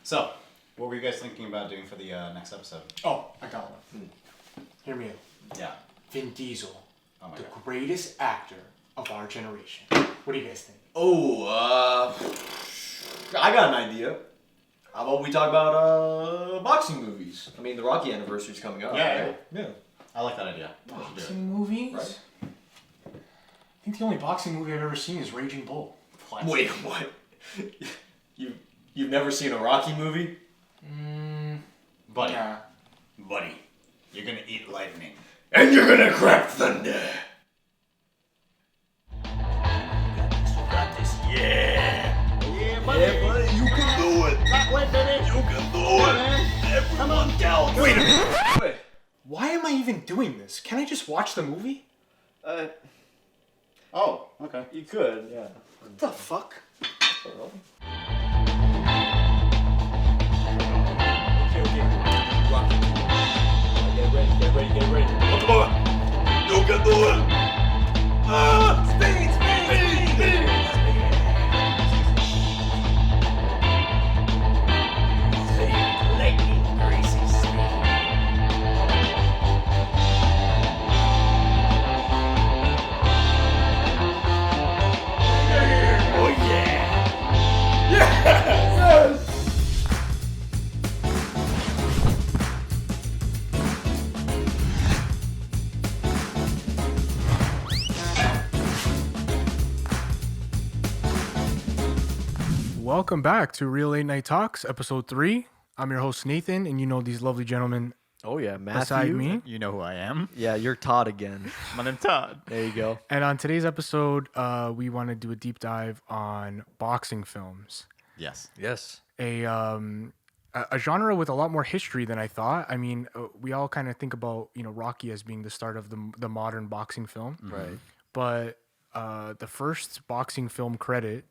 So, what were you guys thinking about doing for the next episode? Oh, I got one. Hear me out. Yeah. Vin Diesel, Oh my the God. greatest actor of our generation. What do you guys think? I got an idea. How about we talk about boxing movies? I mean, the Rocky anniversary's coming up. Yeah, right? Yeah. I like that idea. We should do it. Boxing movies? Right. I think the only boxing movie I've ever seen is Raging Bull. Classic. Wait, what? You've never seen a Rocky movie? Buddy, Yeah. buddy, you're gonna eat lightning. And you're gonna crack thunder. Got this. Yeah. Yeah, buddy, you can do it. Wait, baby. You can do it. Everyone down. Wait a minute. Wait. Why am I even doing this? Can I just watch the movie? Oh, okay. You could, yeah. What the fuck? Rocky. Get ready. Come on. You can do it. Speed. Lightning, greasy speed. Oh yeah. Yes. Welcome back to Real Late Night Talks, episode 3. I'm your host, Nathan, and you know these lovely gentlemen Oh yeah, Matthew. beside me. You know who I am. Yeah, you're Todd again. My name's Todd. There you go. And on today's episode, we want to do a deep dive on boxing films. Yes. Yes. A genre with a lot more history than I thought. I mean, we all kind of think about, Rocky as being the start of the modern boxing film. Right. But the first boxing film credit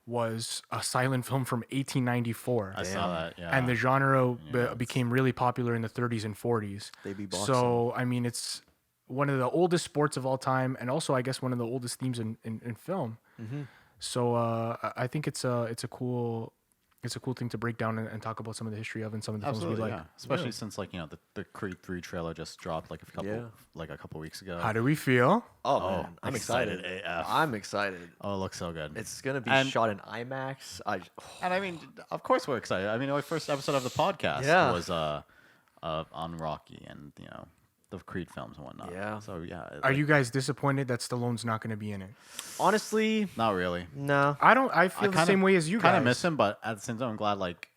was a silent film from 1894. I saw that. Yeah. And the genre Yeah, became really popular in the 30s and 40s. Baby boxing. So, I mean, it's one of the oldest sports of all time, and also, I guess, one of the oldest themes in film. Mm-hmm. So, I think it's a cool thing to break down and talk about some of the history of and some of the Absolutely, films we like. yeah. Especially since the Creed 3 trailer just dropped like a couple weeks ago. How do we feel? Oh man, I'm excited excited. AF. I'm excited. Oh, it looks so good. It's gonna be And- shot in IMAX. And I mean, of course we're excited. I mean, our first episode of the podcast Yeah. was on Rocky and the Creed films and whatnot. Yeah. So yeah. Are you guys disappointed that Stallone's not going to be in it? Honestly, Not really. no. I feel the same way as you guys. Kind of miss him, but at the same time, I'm glad. Like,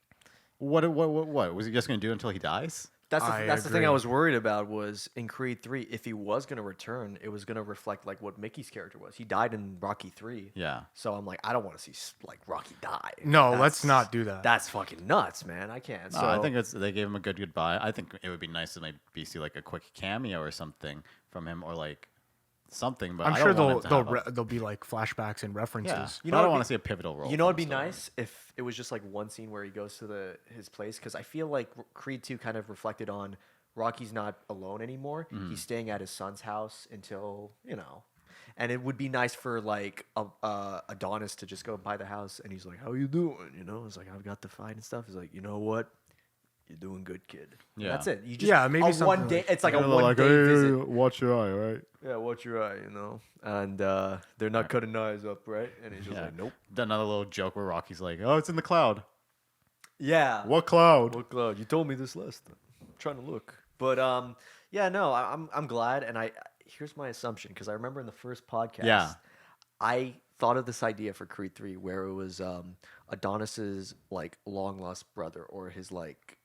what was he just gonna do until he dies? That's I the thing I agree. was worried about was in Creed 3, if he was gonna return, it was gonna reflect like what Mickey's character was. He died in Rocky 3. Yeah. So I'm like, I don't want to see like Rocky die. No, That's- let's not do that. That's fucking nuts, man. I can't. No, So I think they gave him a good goodbye. I think it would be nice to maybe see like a quick cameo or something from him, or like something. But I'm I sure don't want him to have there'll be like flashbacks and references. yeah. You But know I don't what'd want be- to see a pivotal role. You know, from it'd be him, so- nice if it was just like one scene where he goes to his place, because I feel like Creed 2 kind of reflected on Rocky's not alone anymore. Mm-hmm. He's staying at his son's house until and it would be nice for like Adonis to just go by the house and he's like, "How you doing?" It's like, "I've got the fight and stuff." He's like, "You know what? You're doing good, kid." Yeah. That's it. You just Yeah, maybe a something one day. like- It's like a They're one day visit. watch your eye, right? Yeah, watch your eye, And they're not cutting eyes up, right? And he's just Yeah. like, "Nope." Another little joke where Rocky's like, "Oh, it's in the cloud." Yeah. What cloud? What cloud? You told me this last time. I'm trying to look. But yeah, no, I'm glad, and here's my assumption, because I remember in the first podcast, Yeah. I thought of this idea for Creed 3 where it was Adonis's like long lost brother, or his like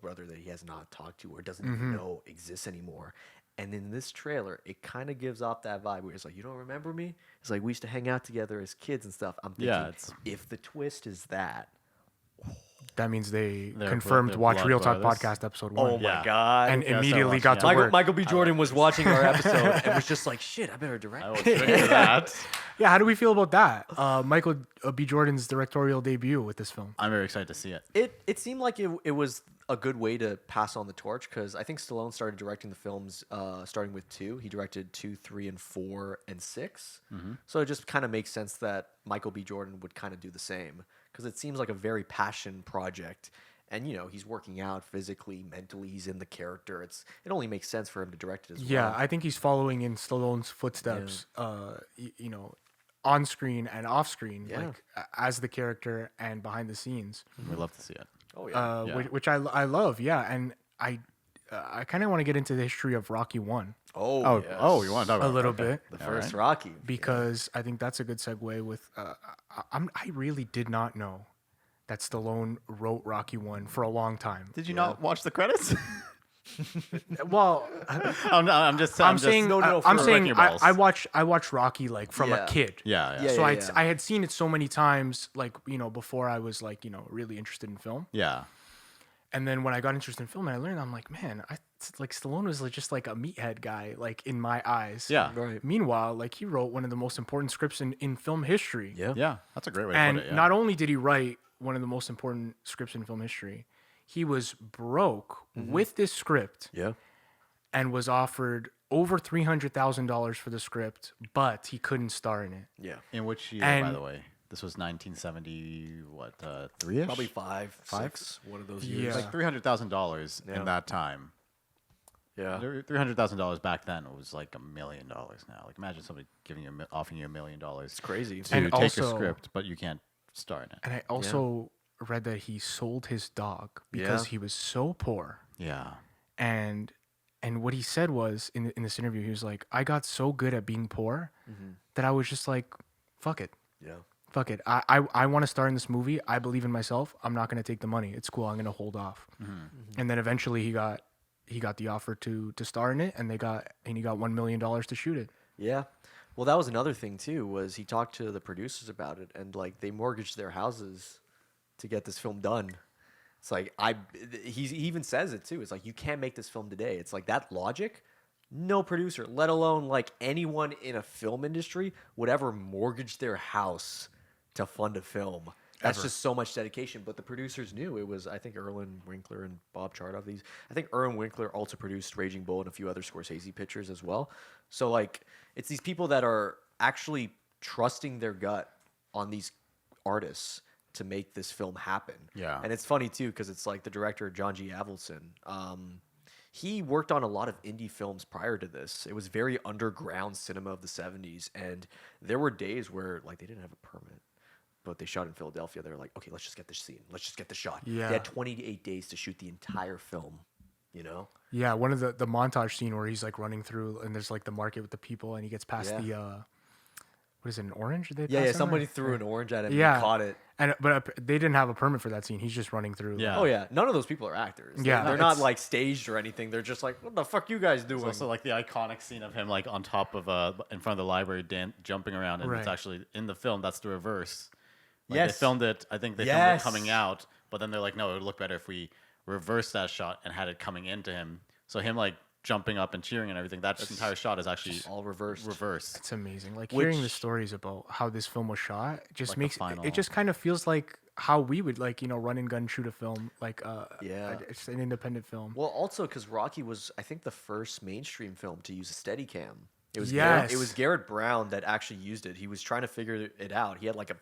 brother that he has not talked to or doesn't even know exists anymore. And in this trailer, it kind of gives off that vibe where it's like, "You don't remember me?" It's like we used to hang out together as kids and stuff. I'm thinking, Yeah, it's- if the twist is that, That means they They're confirmed they're Watch blood Real Talk brothers. podcast episode 1. oh Yeah. my god! and Yeah, immediately so got to watch, work. Michael B. Jordan was watching our episode and was just like, "Shit, I better direct." I will trigger that. Yeah, how do we feel about that? Michael B. Jordan's directorial debut with this film. I'm very excited to see it. It seemed like it was a good way to pass on the torch, because I think Stallone started directing the films starting with 2. He directed 2, 3, and 4, and 6. So it just kind of makes sense that Michael B. Jordan would kind of do the same, because it seems like a very passion project. and he's working out physically, mentally. He's in the character. It only makes sense for him to direct it as Yeah, well. I think he's following in Stallone's footsteps. On screen and off screen, Yeah. like as the character and behind the scenes. We love to see it. Oh yeah. Yeah. Which I love. Yeah, and I kind of want to get into the history of Rocky One Oh, yes. oh, you want to talk a about little okay. bit. The All first right. Rocky. Because I think that's a good segue with I really did not know that Stallone wrote Rocky 1 for a long time. Did you not watch the credits? Well, I'm just saying no, I'm for saying breaking your balls. I watched Rocky like from Yeah. a kid. Yeah, yeah. Yeah. So I had seen it so many times like, before I was like, really interested in film. Yeah. And then when I got interested in film and I learned, I'm like, man, like Stallone was like, just like a meathead guy, like in my eyes. Yeah. Right. Meanwhile, like he wrote one of the most important scripts in film history. Yeah. Yeah. That's a great way to And put it. Yeah. not only did he write one of the most important scripts in film history, he was broke with this script Yeah. and was offered over $300,000 for the script, but he couldn't star in it. Yeah. In which year, by And- the way? This was 1970, what, 3-ish? Probably five, six, one of those Yeah. years. Like $300,000 Yeah. in that time. Yeah. $300,000 back then was like $1 million now. Like imagine somebody offering you $1 million It's crazy. to And take your also- script, but you can't star in it. And I also read that he sold his dog because Yeah. he was so poor. Yeah. And what he said was in this interview, he was like, I got so good at being poor that I was just like, fuck it. Yeah. Fuck it. I want to star in this movie. I believe in myself. I'm not going to take the money. It's cool. I'm going to hold off. And then eventually he got the offer to star in it, and he got $1 million to shoot it. Yeah. Well, that was another thing too. Was he talked to the producers about it, and like they mortgaged their houses to get this film done. It's like he even says it too. It's like you can't make this film today. It's like that logic. No producer, let alone like anyone in a film industry, would ever mortgage their house to fund a film. That's just so much dedication. But the producers knew it was. I think Erwin Winkler and Bob Chartoff. I think Erwin Winkler also produced Raging Bull and a few other Scorsese pictures as well. So like, it's these people that are actually trusting their gut on these artists to make this film happen. Yeah. And it's funny too because it's like the director John G. Avildsen. He worked on a lot of indie films prior to this. It was very underground cinema of the 70s, and there were days where like they didn't have a permit, but they shot in Philadelphia. They were like, okay, let's just get this scene. Let's just get the shot. Yeah. They had 28 days to shoot the entire film, Yeah, one of the montage scene where he's like running through, and there's like the market with the people, and he gets past Yeah. the what is it, an orange? They Yeah, pass him, somebody or- threw an orange at him Yeah. and caught it. but they didn't have a permit for that scene. He's just running through. Yeah. Oh, yeah. None of those people are actors. Yeah, They're not it's- like staged or anything. They're just like, what the fuck you guys doing? It's also like the iconic scene of him like on top of in front of the library jumping around, and Right. it's actually in the film. That's the reverse. Like, Yes. They filmed it. I think they filmed Yes. it coming out, but then they're like, no, it would look better if we reversed that shot and had it coming into him. So him like jumping up and cheering and everything. That entire shot is actually all reversed. reversed. It's amazing. Like hearing the Which- stories about how this film was shot just Like the makes final- it just kind of feels like how we would like run and gun shoot a film, like Yeah. it's an independent film. Well, also because Rocky was, I think, the first mainstream film to use a Steadicam. It was Yes. it was Garrett Brown that actually used it. He was trying to figure it out. He had like a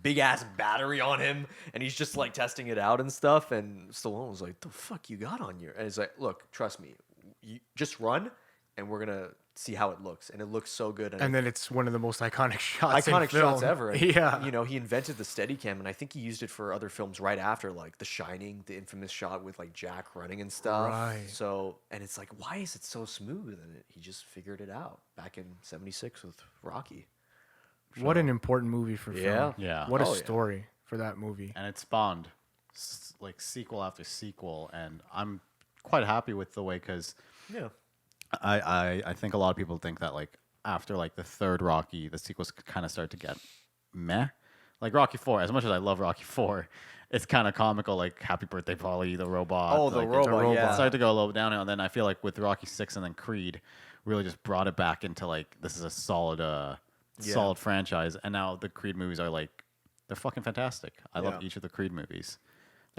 big ass battery on him, and he's just like testing it out and stuff. And Stallone was like, "The fuck you got on you?" And he's like, "Look, trust me, you just run, and we're gonna see how it looks." And it looks so good. And then it's one of the most iconic shots. in iconic shots film. ever. And, Yeah. he invented the Steadicam, and I think he used it for other films right after, like The Shining, the infamous shot with like Jack running and stuff. Right. So, and it's like, why is it so smooth? And he just figured it out back in '76 with Rocky. What an important movie for Yeah. film. Yeah. What a Oh, yeah. story for that movie. And it spawned like sequel after sequel, and I'm quite happy with the way because Yeah. I think a lot of people think that like after like the third Rocky, the sequels kind of start to get meh. Like Rocky 4, as much as I love Rocky 4, it's kind of comical. Like Happy Birthday Polly, the robot. Oh, the like, robot, It yeah. started to go a little downhill, and then I feel like with Rocky 6 and then Creed, really just brought it back into like this is a solid, solid franchise. And now the Creed movies are like they're fucking fantastic. I love Yeah. each of the Creed movies.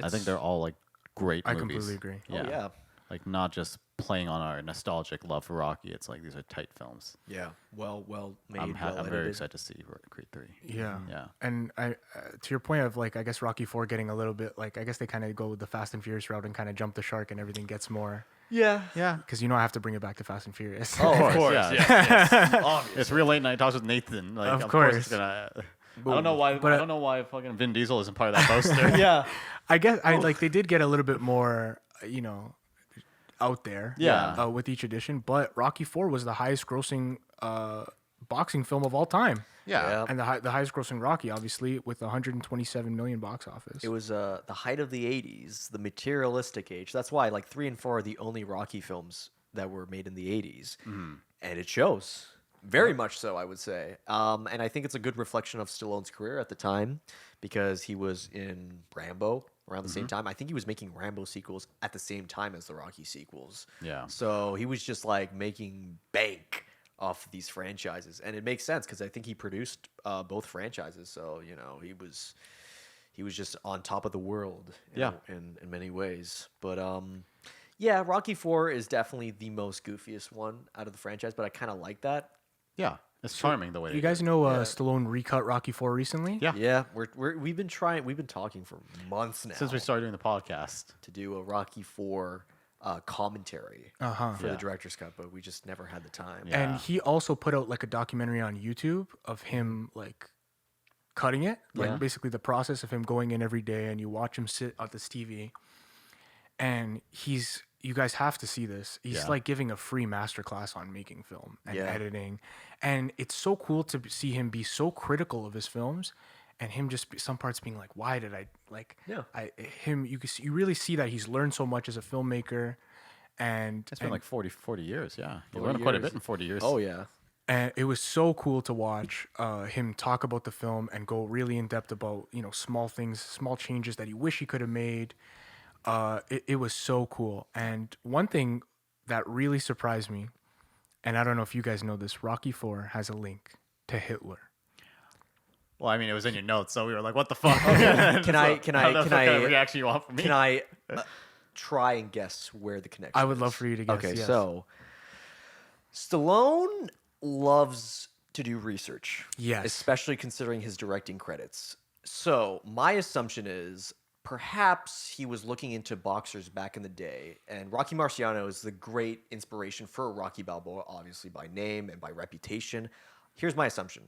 I think they're all like great I movies. completely agree. Oh, yeah. like not just playing on our nostalgic love for Rocky. It's like these are tight films. Yeah, well made. I'm well very edited. excited to see Creed 3. Yeah. Yeah. And to your point of like, I guess Rocky 4 getting a little bit like, I guess they kind of go with the Fast and Furious route and kind of jump the shark and everything gets more. Yeah. Yeah. Because I have to bring it back to Fast and Furious. Oh, Of course, yeah. yes. Obviously. It's real late night talks with Nathan. Like, Of of course, it's course. gonna. I don't know why. But, I don't know why fucking Vin Diesel isn't part of that poster. Yeah. I guess like they did get a little bit more, out there. Yeah. With each edition, but Rocky 4 was the highest grossing boxing film of all time. Yeah. And the highest grossing Rocky, obviously, with 127 million box office. It was the height of the 80s, the materialistic age. That's why like 3 and 4 are the only Rocky films that were made in the 80s. And it shows. Very much so, I would say. And I think it's a good reflection of Stallone's career at the time because he was in Rambo around the same time. I think he was making Rambo sequels at the same time as the Rocky sequels. Yeah. So he was just like making bank off these franchises. And it makes sense because I think he produced both franchises. So, he was just on top of the world in many ways. But yeah, Rocky 4 is definitely the most goofiest one out of the franchise, but I kind of like that. Yeah, it's charming the way. You they guys do it. know Stallone recut Rocky 4 recently? Yeah. Yeah, we've been talking for months now Since we started doing the podcast. to do a Rocky 4 commentary Uh-huh. for the Yeah. director's cut, but we just never had the time. Yeah. And he also put out like a documentary on YouTube of him like cutting it, like Yeah. basically the process of him going in every day, and you watch him sit at this TV, and you guys have to see this. He's Yeah. like giving a free masterclass on making film and Yeah. editing, and it's so cool to see him be so critical of his films, and him just some parts being like, "Why did I like?" Yeah. You really see that he's learned so much as a filmmaker, and It's been like 40 years. Yeah, you 40 learned quite a years. bit in 40 years. Oh yeah. and it was so cool to watch him talk about the film and go really in depth about small things, small changes that he wish he could have made. It was so cool. And one thing that really surprised me, and I don't know if you guys know this, Rocky 4 has a link to Hitler. Well, I mean, it was in your notes, so we were like, "What the fuck?" Can I reaction you want from me? Can I try and guess where the connection I would is? love for you to guess. Okay, yes. so Stallone loves to do research. Yes. Especially considering his directing credits. So my assumption is perhaps he was looking into boxers back in the day, and Rocky Marciano is the great inspiration for Rocky Balboa, obviously by name and by reputation. Here's my assumption.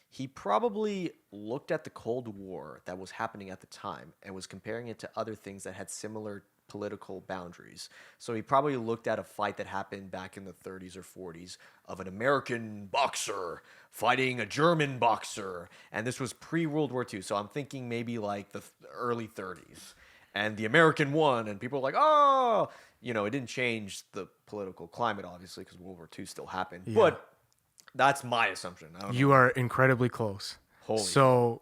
He probably looked at the Cold War that was happening at the time and was comparing it to other things that had similar political boundaries. So he probably looked at a fight that happened back in the 30s or 40s of an American boxer fighting a German boxer. And this was pre-World War II. So I'm thinking maybe like the early 30s. And the American won, and people were like, oh, it didn't change the political climate, obviously, because World War II still happened. Yeah. But that's my assumption. I don't know. You are incredibly close. Holy so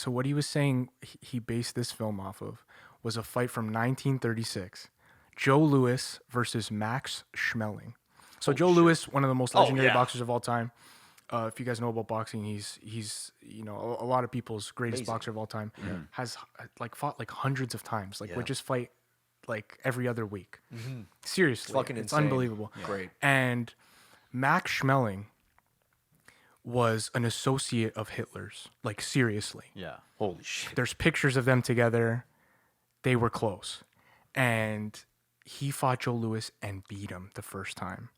what he was saying he based this film off of was a fight from 1936, Joe Louis versus Max Schmeling. So Joe Louis, one of the most legendary yeah. boxers of all time. If you guys know about boxing, he's a lot of people's greatest Amazing. boxer of all time. Has fought like hundreds of times. Like Yeah. would just fight like every other week. Seriously, fucking it's insane. unbelievable. Great. And Max Schmeling was an associate of Hitler's. Like seriously, Yeah. Holy shit. there's pictures of them together. They were close, and he fought Joe Louis and beat him the first time.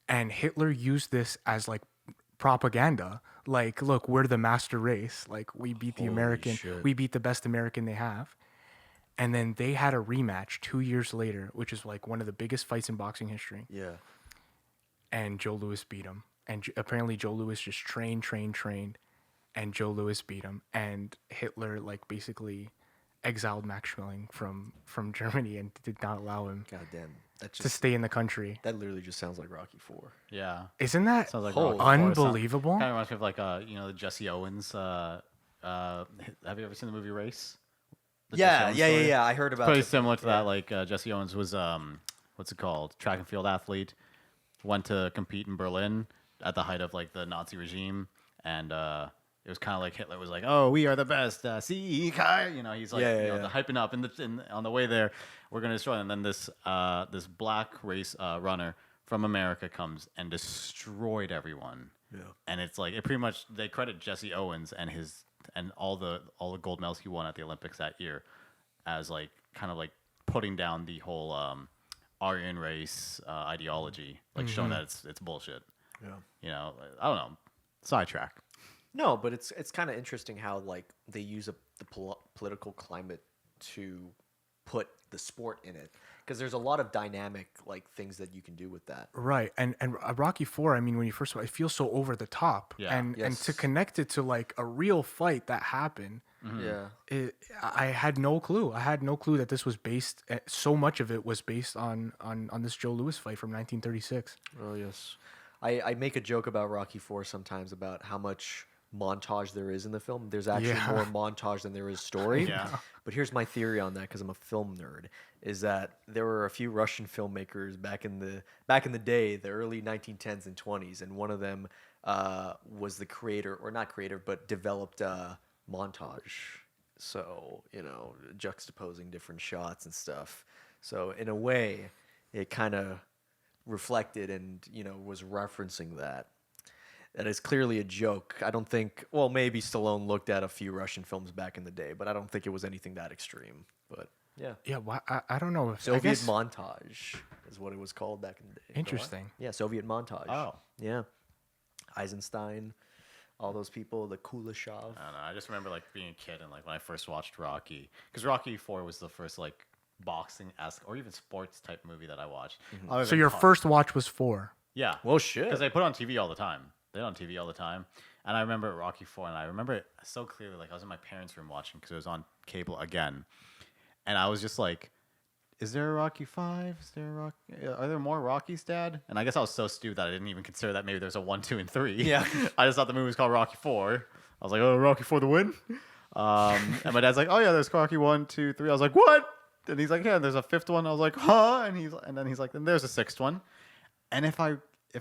And Hitler used this as like propaganda. Like, look, we're the master race. Like, we beat the American. shit. We beat the best American they have. And then they had a rematch 2 years later, which is like one of the biggest fights in boxing history. Yeah. And Joe Louis beat him. And apparently Joe Louis just trained, and Joe Louis beat him. And Hitler like basically exiled Max Schmeling from Germany and did not allow him God damn. That to just stay in the country. that literally just sounds like Rocky 4. Yeah. Isn't that Sounds like Holy Rocky IV. unbelievable? Kind of reminds me of like the Jesse Owens. Have you ever seen the movie Race? The Jesse Owens story? I heard about Pretty it. similar to that. Like Jesse Owens was what's it called? Track and field athlete. Went to compete in Berlin at the height of like the Nazi regime, and it was kind of like Hitler was like, "Oh, we are the best." See, Kai, he's like, Yeah. the hyping up on the way there, we're gonna destroy. And then this black race runner from America comes and destroyed everyone. Yeah. And it's like it pretty much they credit Jesse Owens and all the gold medals he won at the Olympics that year as like kind of like putting down the whole Aryan race ideology, like showing that it's bullshit. Yeah. I don't know. Sidetrack. No, but it's kind of interesting how like they use the political climate to put the sport in it, because there's a lot of dynamic like things that you can do with that. Right, and Rocky Four. I mean, when you first, it feels so over the top, Yeah. and to Yes. connect it to like a real fight that happened. Yeah. I had no clue. I had no clue that this was based. So much of it was based on this Joe Louis fight from 1936. Oh yes. I make a joke about Rocky Four sometimes about how much montage there is in the film. There's actually Yeah. more montage than there is story. Yeah. But here's my theory on that, because I'm a film nerd, is that there were a few Russian filmmakers back in the day, the early 1910s and 20s, and one of them was the creator, or not creator, but developed montage. So, juxtaposing different shots and stuff. So in a way, it kind of reflected and, was referencing that. That is clearly a joke. I don't think, well, maybe Stallone looked at a few Russian films back in the day, but I don't think it was anything that extreme. But yeah. Yeah, I don't know. I Soviet guess, montage is what it was called back in the day. Interesting. Yeah, Soviet montage. Oh. Yeah. Eisenstein, all those people, the Kuleshov. I don't know. I just remember like being a kid and like when I first watched Rocky, because Rocky 4 was the first like boxing-esque or even sports type movie that I watched. Other So than your Car- first watch was 4. Yeah. Well, shit. Because they put it on TV all the time. They had it on TV all the time. And I remember Rocky 4, and I remember it so clearly. Like, I was in my parents' room watching because it was on cable again. And I was just like, is there a Rocky 5? Is there a Rocky? Are there more Rockies, Dad? And I guess I was so stupid that I didn't even consider that maybe there's a 1, 2, and 3. Yeah. I just thought the movie was called Rocky 4. I was like, oh, Rocky 4 the win? And my dad's like, oh, yeah, there's Rocky 1, 2, 3. I was like, what? And he's like, yeah, there's a 5th one. I was like, huh? And then he's like, then there's a 6th one. And if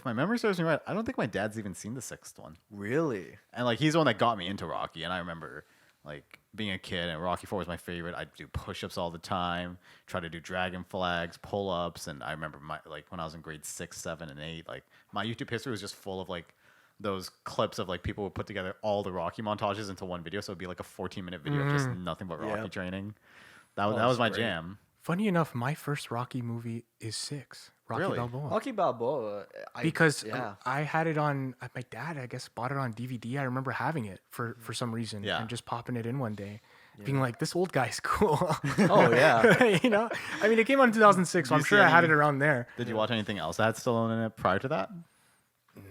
my memory serves me right, I don't think my dad's even seen the 6th one. Really? And like he's the one that got me into Rocky. And I remember like being a kid and Rocky 4 was my favorite. I'd do push-ups all the time, try to do dragon flags, pull-ups. And I remember when I was in grade 6, 7, and 8, like my YouTube history was just full of like those clips of like people would put together all the Rocky montages into one video. So it'd be like a 14-minute video of just nothing but Rocky Yeah. training. That was that's my great. jam. Funny enough, my first Rocky movie is 6. Rocky Really? Balboa. Rocky Balboa. Because yeah. I had it on, my dad, I guess, bought it on DVD. I remember having it for some reason Yeah. and just popping it in one day, being like, this old guy's cool. Oh, yeah. I mean, it came out in 2006, so Did I'm you sure see I had any- it around there. Did you watch anything else that had Stallone in it prior to that?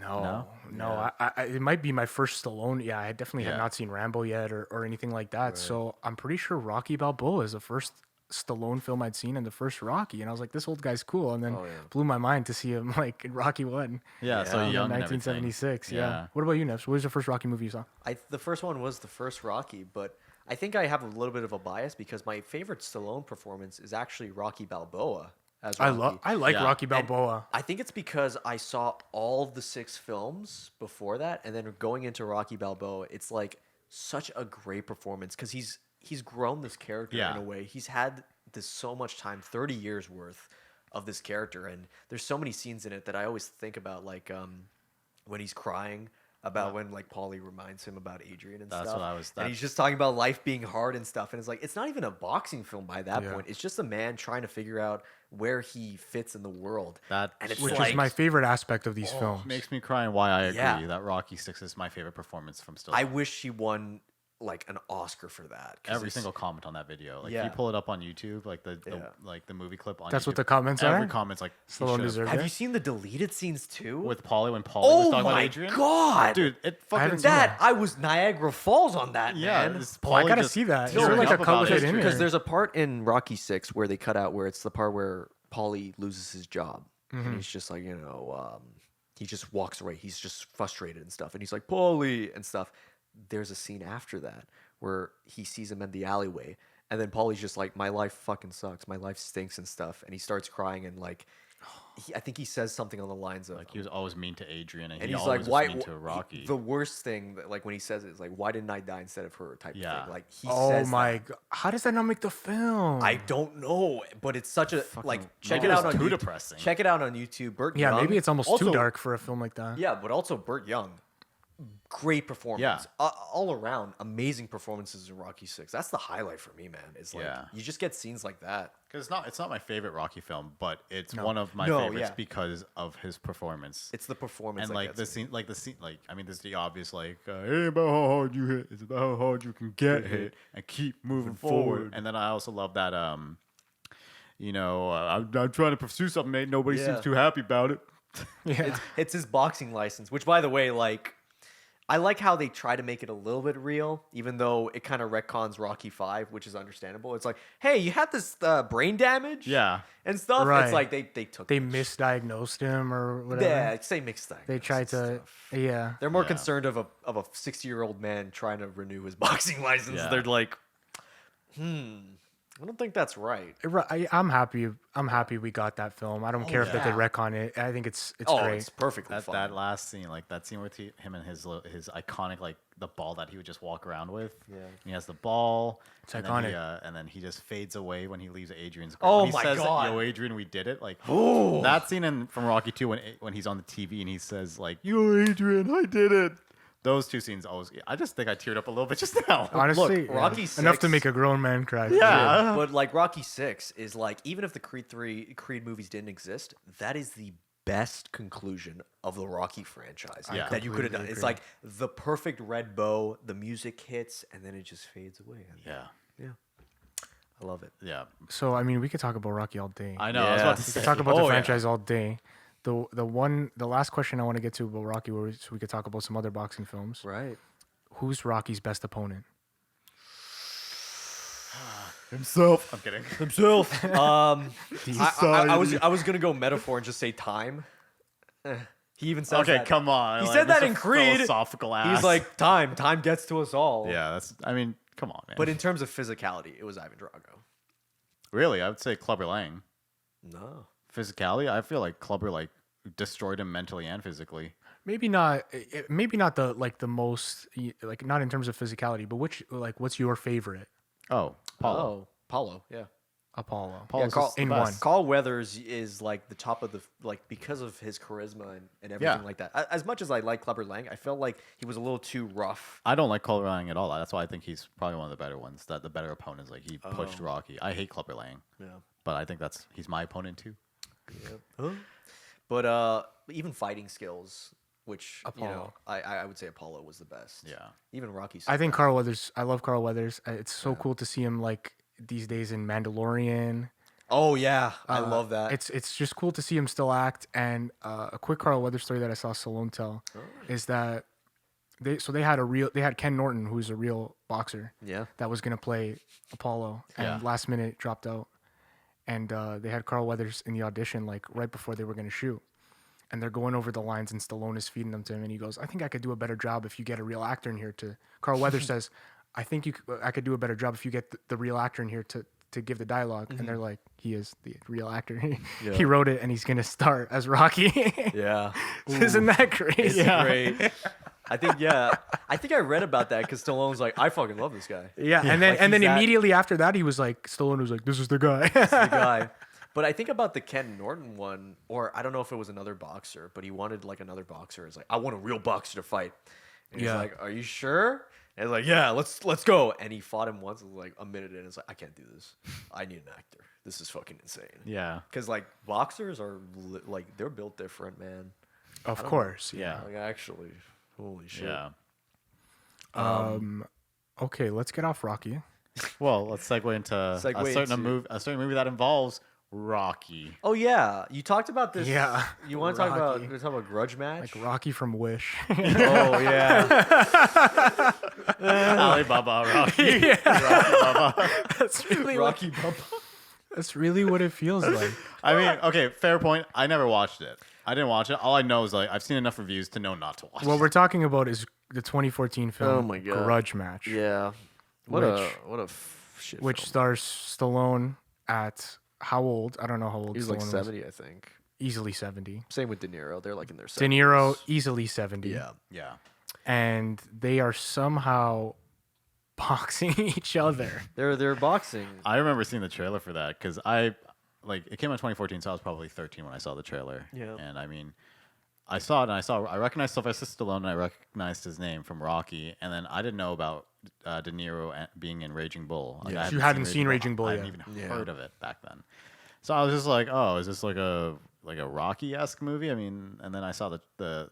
No. Yeah. It might be my first Stallone. Yeah, I definitely Yeah. had not seen Rambo yet or anything like that. So I'm pretty sure Rocky Balboa is the first Stallone film I'd seen and the first Rocky. And I was like, this old guy's cool. And then blew my mind to see him like in Rocky 1. Yeah, so in young and everything. 1976. Yeah. What about you, Neps? What was the first Rocky movie you saw? The first one was the first Rocky, but I think I have a little bit of a bias because my favorite Stallone performance is actually Rocky Balboa as Rocky. I like Yeah. Rocky And Balboa. I think it's because I saw all of the 6 films before that, and then going into Rocky Balboa, it's like such a great performance because he's grown this character Yeah. in a way. He's had this so much time, 30 years worth of this character, and there's so many scenes in it that I always think about, like when he's crying about when like Paulie reminds him about Adrian and That's stuff. what I was- and he's that's- just talking about life being hard and stuff, and it's like it's not even a boxing film by that Yeah. point. It's just a man trying to figure out where he fits in the world. That and it's Which like, is my favorite aspect of these films. makes me cry, and why I agree Yeah. that Rocky 6 is my favorite performance from Stallone. I wish he won like an Oscar for that. 'cause Every it's- single comment on that video, like Yeah. if you pull it up on YouTube, like the Yeah. like the movie clip on That's what YouTube, the comments every are? comment's like he Stallone should've- deserved Have it. you seen the deleted scenes too? with Paulie when Paulie was Oh talking about my Adrian. god, Dude, it fucking haven't seen that I was Niagara Falls on that, yeah. man. this Oh, I Paulie gotta just see that. Is tearing there like a up cut about with it in Because there? there's a part in Rocky 6 where they cut out where it's the part where Paulie loses his job. Mm-hmm. And he's just like, he just walks away. He's just frustrated and stuff. And he's like, Paulie and stuff. There's a scene after that where he sees him in the alleyway. And then Paulie's just like, my life fucking sucks. My life stinks and stuff. And he starts crying and like, I think he says something on the lines of Like he was always mean to Adrian, and and he he's always like, why? was mean to Rocky. The worst thing, that, like when he says it, is like, why didn't I die instead of her? Type Yeah. of thing. Like he Oh says my that. god! How does that not make the film? I don't know, but it's such a like. Check maybe it it out was on too YouTube. depressing. Check it out on YouTube. Burt yeah, Young. maybe it's almost also, too dark for a film like that. Yeah, but also Burt Young, great performance. Yeah. All around, amazing performances in Rocky 6. That's the highlight for me, man. It's like Yeah. you just get scenes like that. Because it's not my favorite Rocky film, but it's No. one of my No, favorites yeah. because of his performance. It's the performance And that like gets the me. scene, I mean, there's the obvious like, it ain't about how hard you hit, it's about how hard you can get hit and keep moving forward. And then I also love that, I'm trying to pursue something, mate. Nobody Yeah. seems too happy about it. Yeah. It's his boxing license, which, by the way, like, I like how they try to make it a little bit real, even though it kind of retcons Rocky 5, which is understandable. It's like, hey, you had this brain damage, Yeah. and stuff. Right. It's like they took They that shit. misdiagnosed him or whatever. Yeah, say mixed diagnosis They tried to. and stuff. Yeah. They're more Yeah. concerned of a 60-year-old man trying to renew his boxing license. Yeah. They're like, I don't think that's right. I'm happy. I'm happy we got that film. I don't care if they yeah. retcon it. I think it's Oh, great. it's perfectly That fine. that last scene, like that scene with him and his iconic like the ball that he would just walk around with. Yeah. And he has the ball. It's and iconic. Then and then he just fades away when he leaves Adrian's grave. Oh When he my says, God. Yo, Adrian, we did it. Like that scene from Rocky 2 when he's on the TV and he says like, Yo, Adrian, I did it. Those two scenes always. I just think I teared up a little bit just now. Honestly, yeah. Rocky enough to 6 make a grown man cry. Yeah. But like Rocky 6 is like, even if the Creed movies didn't exist, that is the best conclusion of the Rocky franchise Yeah. that you could have done. completely It's agree. like the perfect red bow, the music hits, and then it just fades away. Yeah. Yeah. I love it. Yeah. So I mean, we could talk about Rocky all day. I know. I was Yeah. about to We say. could talk about the Oh, yeah. franchise all day. The last question I want to get to about Rocky, so we could talk about some other boxing films. Right. Who's Rocky's best opponent? Himself. I'm kidding. Himself. I was Society. gonna go metaphor and just say time. He even says Okay, that. come on. He like, said that that's a in Creed. Philosophical ass. He's like, time gets to us all. Yeah, that's. I mean, come on, man. But in terms of physicality, it was Ivan Drago. really, I would say Clubber Lang. No. Physicality, I feel like Clubber like destroyed him mentally and physically. Maybe not. Maybe not the most like not in terms of physicality, but what's your favorite Oh, Paulo. Oh, Paulo. Yeah. Apollo? Paulo's Carl- just the in best. one. Carl Weathers is like the top of the because of his charisma and everything Yeah. like that. As much as I like Clubber Lang, I felt like he was a little too rough. I don't like Clubber Lang at all. That's why I think he's probably one of the better ones. That the better opponents. Like he pushed Oh. Rocky. I hate Clubber Lang, Yeah. but I think he's my opponent too. But even fighting skills, which you know, Apollo. I would say Apollo was the best. Yeah. Even Rocky. I think Carl Weathers. I love Carl Weathers. It's so cool to see him like these days in Mandalorian. Oh yeah, I love that. It's just cool to see him still act. And a quick Carl Weathers story that I saw Stallone tell is that they had Ken Norton, who's a real boxer, Yeah. that was gonna play Apollo, and Yeah. last minute dropped out. And they had Carl Weathers in the audition like right before they were gonna shoot. And they're going over the lines, and Stallone is feeding them to him, and he goes, "I think I could do a better job if you get a real actor in here." To Carl Weathers says, "I think I could do a better job if you get the real actor in here to give the dialogue." And they're like, "He is the real actor. He wrote it, and he's gonna start as Rocky." Yeah. Isn't that crazy? Great. I think I read about that because Stallone's like, I fucking love this guy. Yeah, and then Like, he's that- immediately after that, he was like, Stallone was like, "This is the guy." The guy. But I think about the Ken Norton one, or I don't know if it was another boxer, but he wanted like another boxer. It's like, I want a real boxer to fight. And Yeah. he's like, "Are you sure?" And he's like, "Yeah, let's go." And he fought him once. It was like a minute in. It's like, I can't do this. I need an actor. This is fucking insane. Yeah. Because like boxers are like they're built different, man. Of course. Yeah. Like actually, holy shit. Yeah. Okay, let's get off Rocky. Well, let's segue into a certain movie that involves Rocky. Oh yeah, you talked about this. Yeah, You want to talk about? Rocky. You want to talk about Grudge Match? Like Rocky from Wish. Oh yeah. Alibaba, Rocky. That's really Rocky Bump. That's really what it feels like. I mean, okay, fair point. I never watched it. I didn't watch it. All I know is like I've seen enough reviews to know not to watch What it. we're talking about is the 2014 film Oh my God. Grudge Match, Yeah. What a shit. which film. stars Stallone at how old? I don't know how old He was Stallone like 70, I think. easily 70. Same with De Niro. They're like in their De Niro easily 70. Yeah. Yeah. And they are somehow boxing each other. They're boxing. I remember seeing the trailer for that because it came out in 2014, so I was probably 13 when I saw the trailer. Yeah. And I mean, I saw it and I recognized Sylvester Stallone and I recognized his name from Rocky, and then I didn't know about De Niro being in Raging Bull. Like, Yeah. I You hadn't seen Raging Bull I yet. hadn't even Yeah. heard of it back then. So I was just like, oh, is this like a Rocky-esque movie? I mean, and then I saw the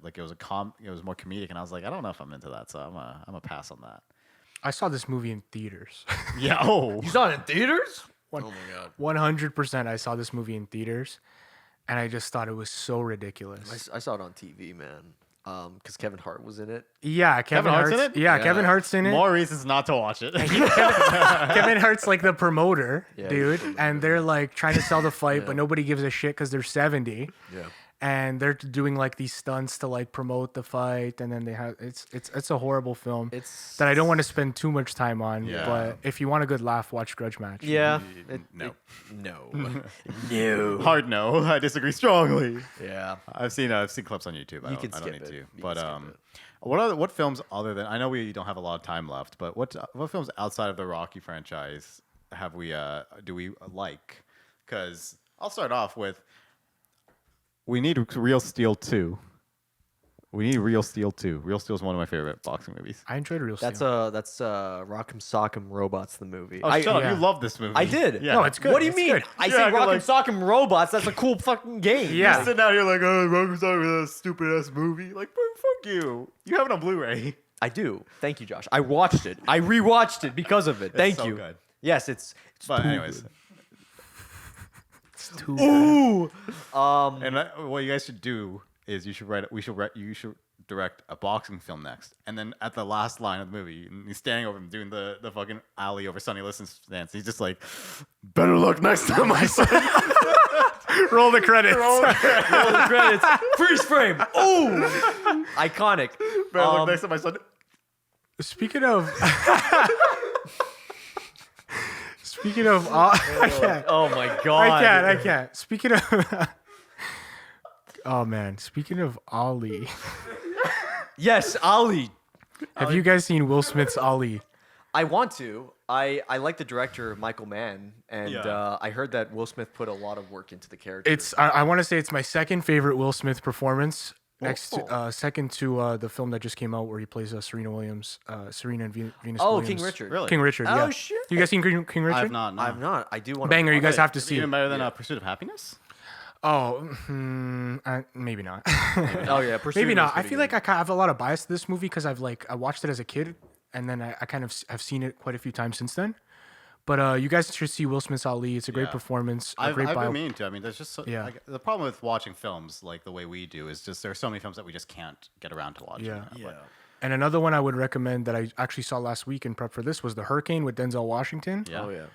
it was it was more comedic, and I was like, I don't know if I'm into that, so I'm a pass on that. I saw this movie in theaters. Yeah. Oh. You saw it in theaters? One- Oh my god. 100% I saw this movie in theaters, and I just thought it was so ridiculous. I saw it on TV, man. Because Kevin Hart was in it. Yeah, Kevin Hart's Hart's in it? Yeah, Yeah. Kevin Hart's in it. More reasons not to watch it. Kevin Hart's like the promoter, Yeah, dude, he's the and they're like trying to sell the fight, Yeah. but nobody gives a shit because they're 70. Yeah. And they're doing like these stunts to like promote the fight, and then they have it's a horrible film It's that I don't want to spend too much time on. Yeah. But if you want a good laugh, watch Grudge Match. Yeah. No. No. No. Hard no. I disagree strongly. Yeah. I've seen clips on YouTube. I You don't, can I don't skip need it. to. You can But skip it. what films other than, I know we don't have a lot of time left, but what films outside of the Rocky franchise have we do we like? Because I'll start off with, we need Real Steel 2. We need Real Steel 2. Real Steel is one of my favorite boxing movies. I enjoyed Real Steel. That's Rock'em Sock'em Robots, the movie. Oh, shut up! yeah. You love this movie. I did. Yeah. No, it's good. What do you It's mean? good. I Yeah, say I got, Rock'em like- Sock'em Robots. That's a cool fucking game. Yeah. You're sitting out here like, oh, Rock'em Sock'em with a stupid ass movie. Like, bro, fuck you. You have it on Blu-ray. I do. Thank you, Josh. I watched it. I rewatched it because of it. Thank so you. good. Yes, it's But too anyways, good. It's too Ooh. and what you guys should do is you should direct a boxing film next, and then at the last line of the movie, he's standing over him doing the fucking alley over Sonny Liston's stance. He's just like, better luck next time, my son. Roll the credits. Roll the credits. Freeze frame. Ooh. Iconic. Better luck next time, my son. Speaking of, I can't. Oh my god. I can't. Speaking of, oh man. Speaking of Ali, Yes, Ali. have you guys seen Will Smith's Ali? I want to. I like the director Michael Mann, and Yeah. I heard that Will Smith put a lot of work into the character. I want to say it's my second favorite Will Smith performance. Next to, second to the film that just came out where he plays Serena Williams, Serena and Venus Williams. King Richard. Really? King Richard. Oh, Yeah. shit. You guys seen King Richard? I have not. No. I've not. I do want Banger. You guys have to Is it see even it. better than Pursuit of Happiness? Oh, maybe not. Oh yeah, Pursuit Maybe is not. I pretty feel good. like I have a lot of bias to this movie because I watched it as a kid, and then I kind of have seen it quite a few times since then. But you guys should see Will Smith's Ali. It's a great Yeah. performance. A I've great bio. been meaning to. I mean, there's just Yeah. like, the problem with watching films like the way we do is just there are so many films that we just can't get around to watching. Yeah. you know, but- And another one I would recommend that I actually saw last week in prep for this was The Hurricane with Denzel Washington. yeah. Oh yeah.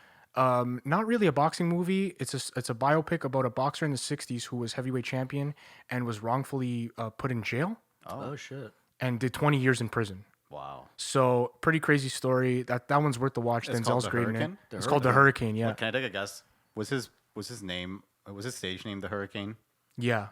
Not really a boxing movie. It's a biopic about a boxer in the '60s who was heavyweight champion and was wrongfully put in jail Oh shit. and did 20 years in prison. Wow. So pretty crazy story. That one's worth the watch. It's called Denzel's The great in it. Hurricane? It's called The Hurricane. Yeah, Look, can I take a guess? Was his name? Was his stage name The Hurricane? yeah.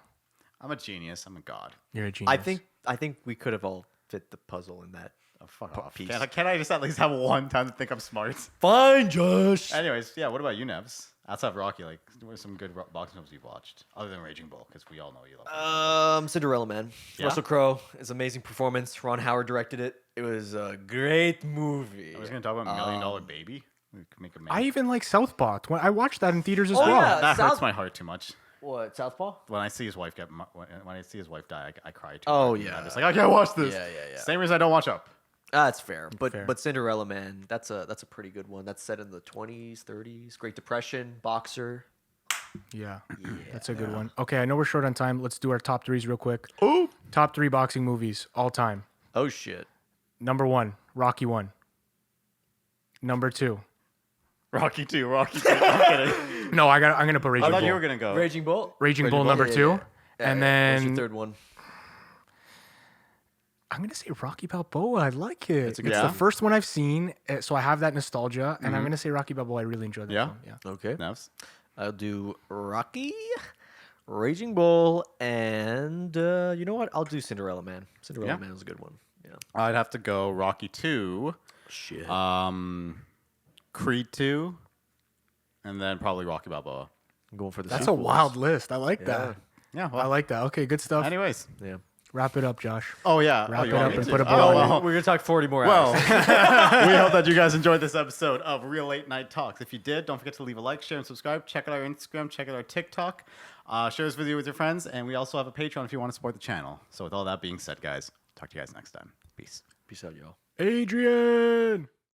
I'm a genius. I'm a god. You're a genius. I think we could have all fit the puzzle in that. Oh, fuck off. piece. Can I just at least have one time to think I'm smart? Fine, Josh. Anyways, yeah. What about you, Nevs? Outside of Rocky, like, what are some good boxing films you've watched other than Raging Bull? Because we all know you love. Cinderella Man. Yeah? Russell Crowe is amazing performance. Ron Howard directed it. It was a great movie. I was gonna talk about $1 Million Baby. We could make a. I even like Southpaw. I watched that in theaters as Oh, well. yeah. that hurts South- my heart too much. What, Southpaw? When I see his wife when I see his wife die, I cry too. Oh, hard. And yeah. I'm just like, I can't watch this. Yeah, yeah. Same reason I don't watch Up. That's fair. But Fair. but Cinderella Man, that's a pretty good one. That's set in the 20s, 30s. Great Depression, boxer. Yeah, that's a good one. Okay, I know we're short on time. Let's do our top threes real quick. Top 3 boxing movies all time. Oh shit. Number 1, Rocky 1. Number 2. Rocky 2, Rocky 2. I'm kidding. No, I'm gonna put Raging I thought Bull. you were gonna go. Raging Bull. Raging Bull Bull, number Yeah, 2, yeah, yeah. and What's your then third one? I'm gonna say Rocky Balboa. I like it. It's, a good the film. first one I've seen, so I have that nostalgia, and I'm gonna say Rocky Balboa. I really enjoyed that Yeah? film. Yeah. Okay. Nevs? I'll do Rocky. Raging Bull, and you know what? I'll do Cinderella Man. Cinderella Yeah. Man was a good one. Yeah. I'd have to go Rocky 2, Shit. Creed 2, and then probably Rocky Balboa. I'm going for the That's a sequels. wild list. I like that. Yeah. I Well, like that. Okay, good stuff. anyways. Yeah. Wrap it up, Josh. Oh yeah. Wrap you it want up me and to? put a Oh, bow on well. it. We're gonna talk 40 more Well, hours. we hope that you guys enjoyed this episode of Real Late Night Talks. If you did, don't forget to leave a like, share, and subscribe. Check out our Instagram, check out our TikTok. Share this video with your friends, and we also have a Patreon if you want to support the channel. So with all that being said, guys, talk to you guys next time. Peace. Peace out, y'all. Adrian.